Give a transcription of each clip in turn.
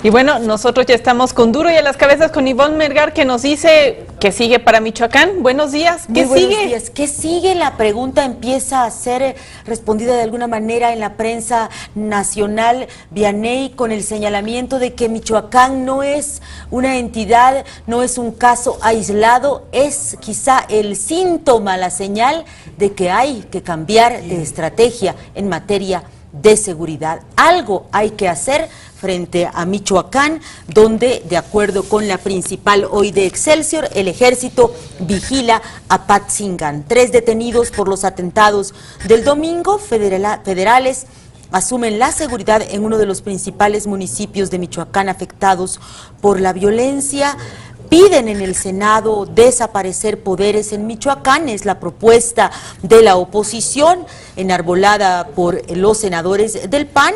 Y bueno, nosotros ya estamos con Duro y a las cabezas con Ivonne Melgar, que nos dice que sigue para Michoacán. Buenos días, ¿qué Muy sigue? buenos días. ¿Qué sigue? La pregunta empieza a ser respondida de alguna manera en la prensa nacional, Vianey, con el señalamiento de que Michoacán no es una entidad, no es un caso aislado, es quizá el síntoma, la señal de que hay que cambiar de estrategia en materia de seguridad. Algo hay que hacer frente a Michoacán, donde, de acuerdo con la principal hoy de Excelsior, el ejército vigila a Patzingán. 3 detenidos por los atentados del domingo. Federales asumen la seguridad en uno de los principales municipios de Michoacán afectados por la violencia. Piden en el Senado desaparecer poderes en Michoacán, es la propuesta de la oposición, enarbolada por los senadores del PAN,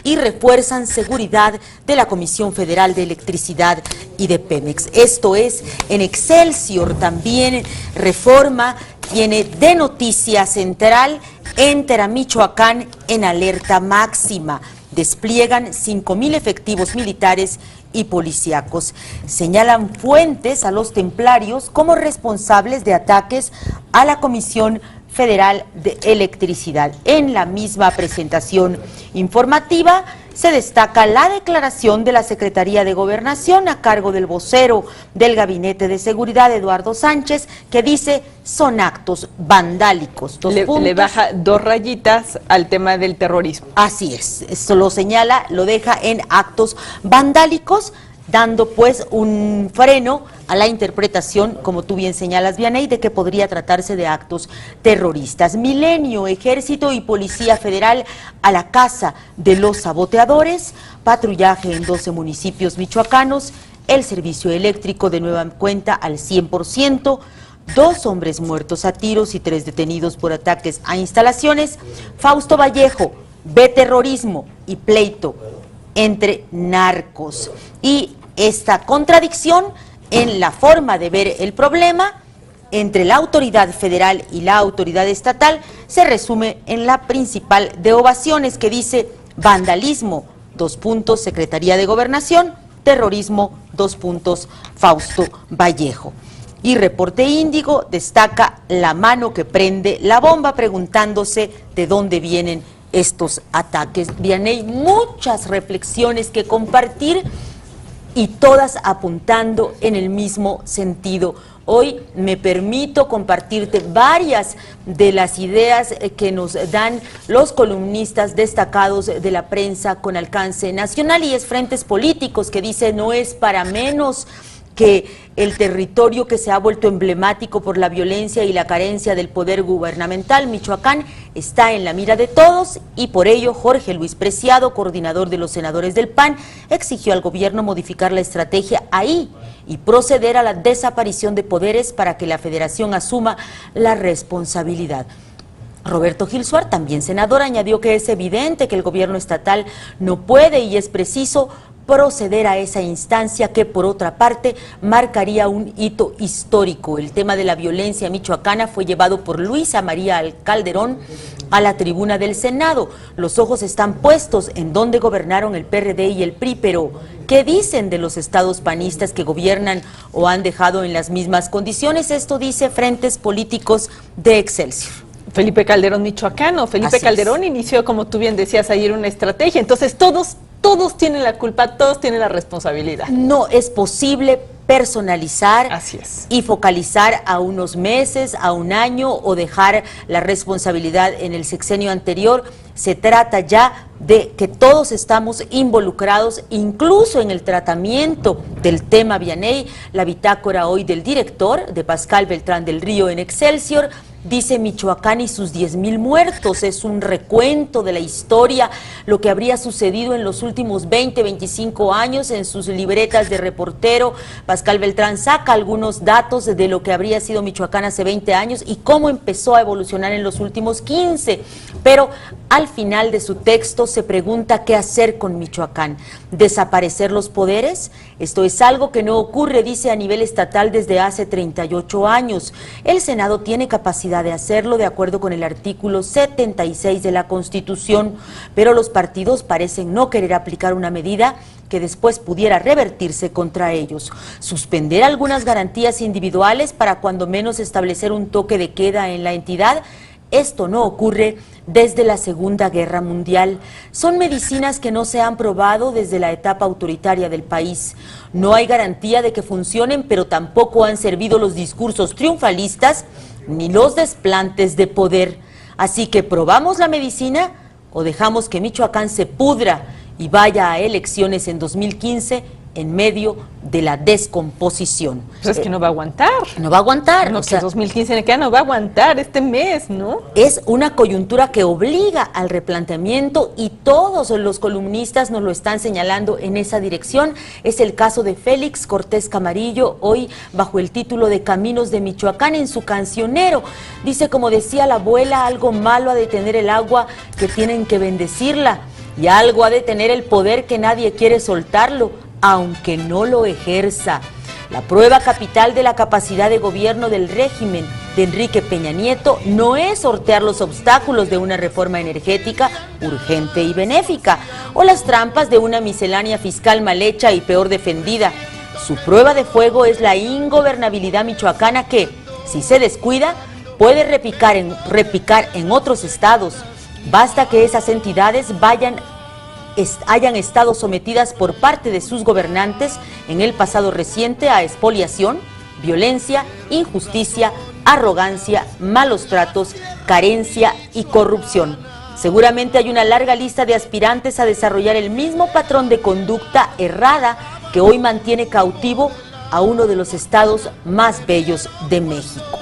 y refuerzan seguridad de la Comisión Federal de Electricidad y de Pemex. Esto es en Excelsior. También Reforma tiene de noticia central: entra Michoacán en alerta máxima. Despliegan 5,000 efectivos militares y policíacos. Señalan fuentes a los templarios como responsables de ataques a la Comisión Federal de Electricidad. En la misma presentación informativa se destaca la declaración de la Secretaría de Gobernación a cargo del vocero del Gabinete de Seguridad, Eduardo Sánchez, que dice: son actos vandálicos. Le baja 2 rayitas al tema del terrorismo. Así es, eso lo señala, lo deja en actos vandálicos, dando pues un freno a la interpretación, como tú bien señalas, Vianey, de que podría tratarse de actos terroristas. Milenio, Ejército y Policía Federal a la caza de los saboteadores, patrullaje en 12 municipios michoacanos, el servicio eléctrico de nueva cuenta al 100%, 2 hombres muertos a tiros y 3 detenidos por ataques a instalaciones. Fausto Vallejo ve terrorismo y pleito entre narcos. Y esta contradicción en la forma de ver el problema entre la autoridad federal y la autoridad estatal se resume en la principal de ovaciones, que dice: vandalismo, Secretaría de Gobernación; terrorismo, Fausto Vallejo. Y Reporte Índigo destaca la mano que prende la bomba, preguntándose de dónde vienen estos ataques. Vianey, muchas reflexiones que compartir y todas apuntando en el mismo sentido. Hoy me permito compartirte varias de las ideas que nos dan los columnistas destacados de la prensa con alcance nacional, y es Frentes Políticos, que dice: no es para menos que el territorio que se ha vuelto emblemático por la violencia y la carencia del poder gubernamental, Michoacán, está en la mira de todos, y por ello Jorge Luis Preciado, coordinador de los senadores del PAN, exigió al gobierno modificar la estrategia ahí y proceder a la desaparición de poderes para que la federación asuma la responsabilidad. Roberto Gil Suar, también senador, añadió que es evidente que el gobierno estatal no puede y es preciso proceder a esa instancia que, por otra parte, marcaría un hito histórico. El tema de la violencia michoacana fue llevado por Luisa María Calderón a la tribuna del Senado. Los ojos están puestos en donde gobernaron el PRD y el PRI, pero ¿qué dicen de los estados panistas que gobiernan o han dejado en las mismas condiciones? Esto dice Frentes Políticos de Excelsior. Felipe Calderón michoacano. Felipe Calderón inició, como tú bien decías ayer, una estrategia. Entonces todos tienen la culpa, todos tienen la responsabilidad. No es posible personalizar y focalizar a unos meses, a un año, o dejar la responsabilidad en el sexenio anterior. Se trata ya de que todos estamos involucrados, incluso en el tratamiento del tema Vianey. La bitácora hoy del director, de Pascal Beltrán del Río, en Excelsior, dice: Michoacán y sus 10,000 muertos. Es un recuento de la historia, lo que habría sucedido en los últimos 20, 25 años. En sus libretas de reportero, Pascal Beltrán saca algunos datos de lo que habría sido Michoacán hace 20 años y cómo empezó a evolucionar en los últimos 15. Pero al final de su texto se pregunta: ¿qué hacer con Michoacán? ¿Desaparecer los poderes? Esto es algo que no ocurre, dice, a nivel estatal desde hace 38 años. El Senado tiene capacidad de hacerlo de acuerdo con el artículo 76 de la Constitución, pero los partidos parecen no querer aplicar una medida que después pudiera revertirse contra ellos. Suspender algunas garantías individuales para cuando menos establecer un toque de queda en la entidad. Esto no ocurre desde la Segunda Guerra Mundial. Son medicinas que no se han probado desde la etapa autoritaria del país. No hay garantía de que funcionen, pero tampoco han servido los discursos triunfalistas ni los desplantes de poder. Así que probamos la medicina o dejamos que Michoacán se pudra y vaya a elecciones en 2015 en medio de la descomposición. Pues es que no va a aguantar. No va a aguantar. No, o sea, 2015 en el que no va a aguantar este mes, ¿no? Es una coyuntura que obliga al replanteamiento y todos los columnistas nos lo están señalando en esa dirección. Es el caso de Félix Cortés Camarillo, hoy bajo el título de Caminos de Michoacán en su cancionero. Dice, como decía la abuela, algo malo ha de tener el agua que tienen que bendecirla y algo ha de tener el poder que nadie quiere soltarlo, aunque no lo ejerza. La prueba capital de la capacidad de gobierno del régimen de Enrique Peña Nieto no es sortear los obstáculos de una reforma energética urgente y benéfica, o las trampas de una miscelánea fiscal mal hecha y peor defendida. Su prueba de fuego es la ingobernabilidad michoacana que, si se descuida, puede repicar en otros estados. Basta que esas entidades hayan estado sometidas por parte de sus gobernantes en el pasado reciente a expoliación, violencia, injusticia, arrogancia, malos tratos, carencia y corrupción. Seguramente hay una larga lista de aspirantes a desarrollar el mismo patrón de conducta errada que hoy mantiene cautivo a uno de los estados más bellos de México.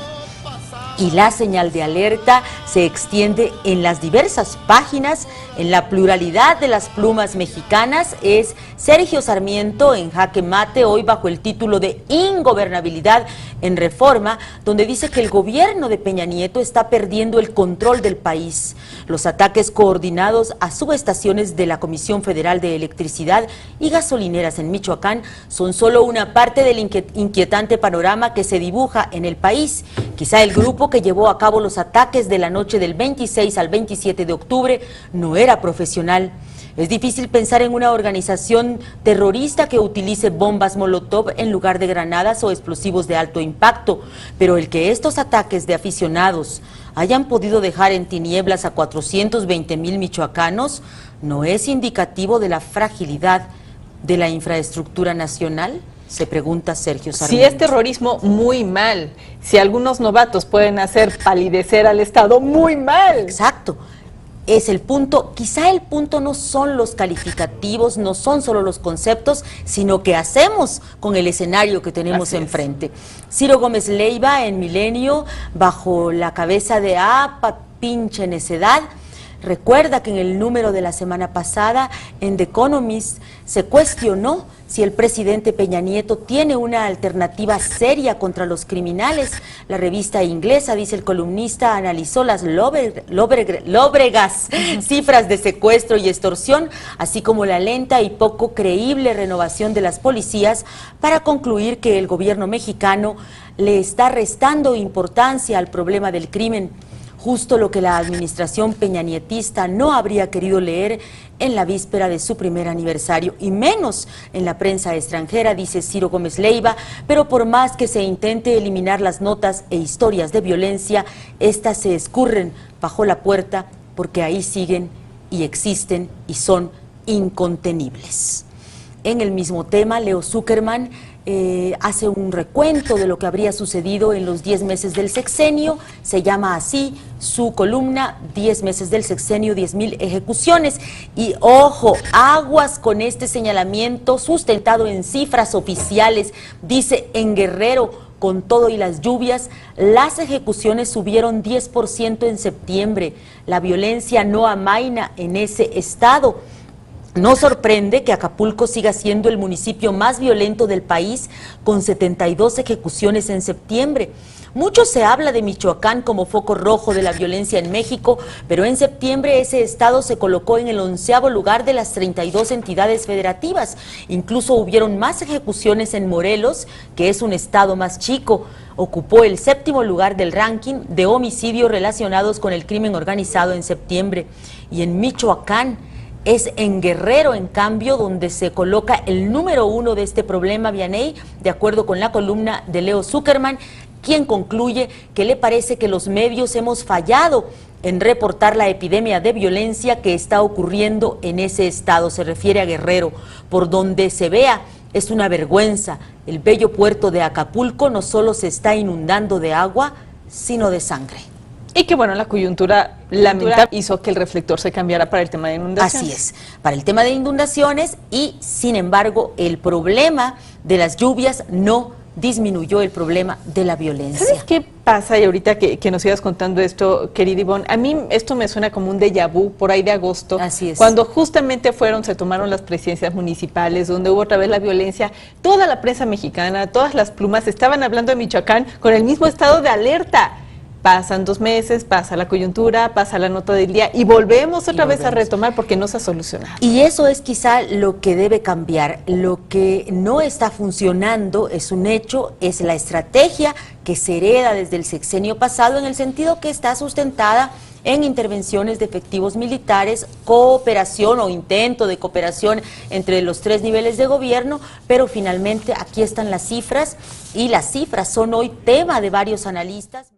Y la señal de alerta se extiende en las diversas páginas, en la pluralidad de las plumas mexicanas. Es Sergio Sarmiento en Jaque Mate, hoy bajo el título de Ingobernabilidad en Reforma, donde dice que el gobierno de Peña Nieto está perdiendo el control del país. Los ataques coordinados a subestaciones de la Comisión Federal de Electricidad y gasolineras en Michoacán son solo una parte del inquietante panorama que se dibuja en el país. Quizá el grupo que llevó a cabo los ataques de la noche del 26 al 27 de octubre no era profesional. Es difícil pensar en una organización terrorista que utilice bombas Molotov en lugar de granadas o explosivos de alto impacto, pero el que estos ataques de aficionados hayan podido dejar en tinieblas a 420,000 michoacanos no es indicativo de la fragilidad de la infraestructura nacional. Se pregunta Sergio Sarmiento. Si es terrorismo, muy mal. Si algunos novatos pueden hacer palidecer al Estado, muy mal. Exacto. Es el punto, quizá el punto no son los calificativos, no son solo los conceptos, sino qué hacemos con el escenario que tenemos enfrente. Ciro Gómez Leiva en Milenio, bajo la cabeza de pinche necedad, recuerda que en el número de la semana pasada, en The Economist, se cuestionó si el presidente Peña Nieto tiene una alternativa seria contra los criminales. La revista inglesa, dice el columnista, analizó las lóbregas cifras de secuestro y extorsión, así como la lenta y poco creíble renovación de las policías, para concluir que el gobierno mexicano le está restando importancia al problema del crimen. Justo lo que la administración peñanietista no habría querido leer en la víspera de su primer aniversario, y menos en la prensa extranjera, dice Ciro Gómez Leiva, pero por más que se intente eliminar las notas e historias de violencia, estas se escurren bajo la puerta porque ahí siguen y existen y son incontenibles. En el mismo tema, Leo Zuckerman hace un recuento de lo que habría sucedido en los 10 meses del sexenio. Se llama así su columna, 10 meses del sexenio, 10,000 ejecuciones. Y ojo, aguas con este señalamiento sustentado en cifras oficiales. Dice, en Guerrero, con todo y las lluvias, las ejecuciones subieron 10% en septiembre. La violencia no amaina en ese estado. No sorprende que Acapulco siga siendo el municipio más violento del país, con 72 ejecuciones en septiembre. Mucho se habla de Michoacán como foco rojo de la violencia en México, pero en septiembre ese estado se colocó en el 11º lugar de las 32 entidades federativas. Incluso hubieron más ejecuciones en Morelos, que es un estado más chico. Ocupó el 7º lugar del ranking de homicidios relacionados con el crimen organizado en septiembre. Y en Michoacán, Es en Guerrero, en cambio, donde se coloca el número 1 de este problema, Vianey, de acuerdo con la columna de Leo Zuckerman, quien concluye que le parece que los medios hemos fallado en reportar la epidemia de violencia que está ocurriendo en ese estado. Se refiere a Guerrero. Por donde se vea, es una vergüenza. El bello puerto de Acapulco no solo se está inundando de agua, sino de sangre. Y que bueno, la coyuntura lamentable hizo que el reflector se cambiara para el tema de inundaciones. Así es, para el tema de inundaciones, y sin embargo el problema de las lluvias no disminuyó el problema de la violencia. ¿Sabes qué pasa? Y ahorita que nos sigas contando esto, querida Ivonne, a mí esto me suena como un déjà vu por ahí de agosto. Así es. Cuando justamente se tomaron las presidencias municipales, donde hubo otra vez la violencia, toda la prensa mexicana, todas las plumas estaban hablando de Michoacán con el mismo estado de alerta. Pasan 2 meses, pasa la coyuntura, pasa la nota del día y volvemos otra vez a retomar porque no se ha solucionado. Y eso es quizá lo que debe cambiar. Lo que no está funcionando, es un hecho, es la estrategia que se hereda desde el sexenio pasado, en el sentido que está sustentada en intervenciones de efectivos militares, cooperación o intento de cooperación entre los 3 niveles de gobierno, pero finalmente aquí están las cifras, y las cifras son hoy tema de varios analistas.